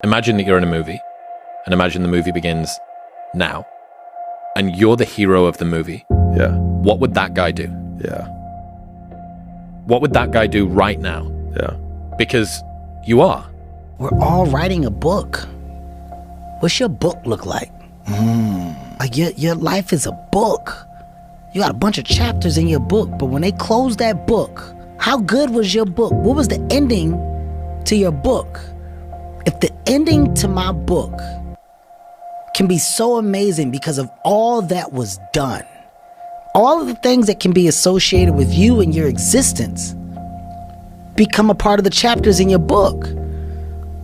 Imagine that you're in a movie, and imagine the movie begins now, and you're the hero of the movie. Yeah. What would that guy do? Yeah. What would that guy do right now? Yeah. Because you are. We're all writing a book. What's your book look like? Like your life is a book. You got a bunch of chapters in your book, but when they close that book, how good was your book? What was the ending to your book? If the ending to my book can be so amazing because of all that was done, all of the things that can be associated with you and your existence become a part of the chapters in your book.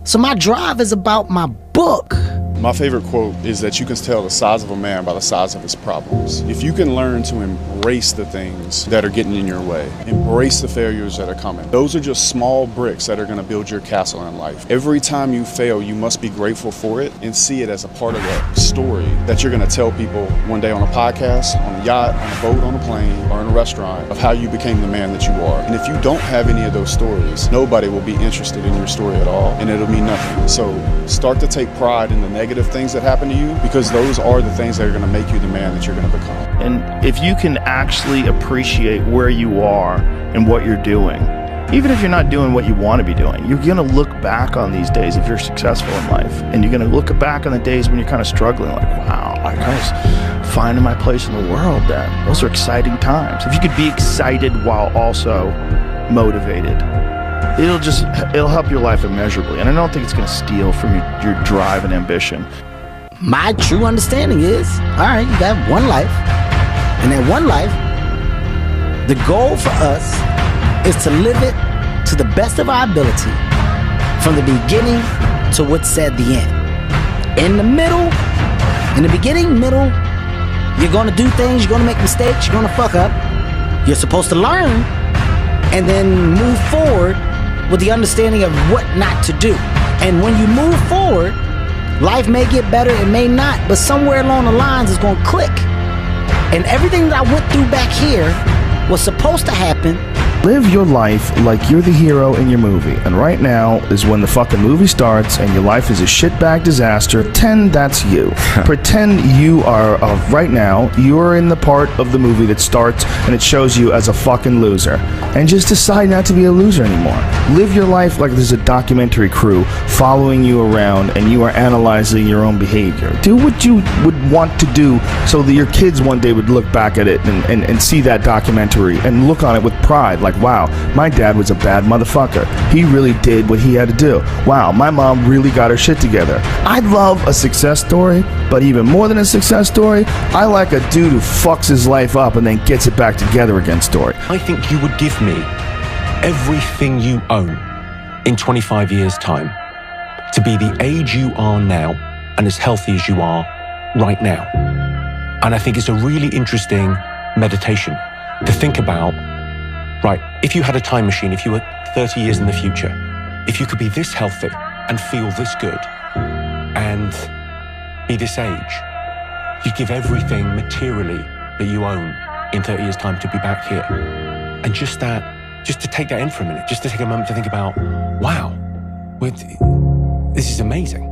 So my drive is about my book. My favorite quote is that you can tell the size of a man by the size of his problems. If you can learn to embrace the things that are getting in your way, embrace the failures that are coming, those are just small bricks that are going to build your castle in life. Every time you fail, you must be grateful for it and see it as a part of that story that you're going to tell people one day on a podcast, on a yacht, on a boat, on a plane, or in a restaurant of how you became the man that you are. And if you don't have any of those stories, nobody will be interested in your story at all, and it'll mean nothing. So start to take pride in the negative things that happen to you, because those are the things that are going to make you the man that you're going to become. And if you can actually appreciate where you are and what you're doing, even if you're not doing what you want to be doing, you're going to look back on these days if you're successful in life, and you're going to look back on the days when you're kind of struggling, like, wow, I kind of finding my place in the world then. Those are exciting times. If you could be excited while also motivated, it'll help your life immeasurably. And I don't think it's going to steal from your drive and ambition. My true understanding is, all right, you got one life. And that one life, the goal for us is to live it to the best of our ability, from the beginning to what's at the end. In the middle, in the beginning, middle, you're going to do things, you're going to make mistakes, you're going to fuck up. You're supposed to learn and then move forward with the understanding of what not to do. And when you move forward, life may get better, it may not, but somewhere along the lines it's going to click. And everything that I went through back here was supposed to happen. Live your life like you're the hero in your movie. And right now is when the fucking movie starts and your life is a shitbag disaster. Pretend that's you. Pretend you are, right now, you're in the part of the movie that starts and it shows you as a fucking loser. And just decide not to be a loser anymore. Live your life like there's a documentary crew following you around and you are analyzing your own behavior. Do what you would want to do so that your kids one day would look back at it and see that documentary and look on it with pride. Like, wow, my dad was a bad motherfucker. He really did what he had to do. Wow, my mom really got her shit together. I love a success story, but even more than a success story, I like a dude who fucks his life up and then gets it back together again story. I think you would give me everything you own in 25 years' time to be the age you are now and as healthy as you are right now. And I think it's a really interesting meditation to think about. Right, if you had a time machine, if you were 30 years in the future, if you could be this healthy and feel this good and be this age, you'd give everything materially that you own in 30 years' time to be back here. And just to take that in for a minute, just to take a moment to think about, wow, this is amazing.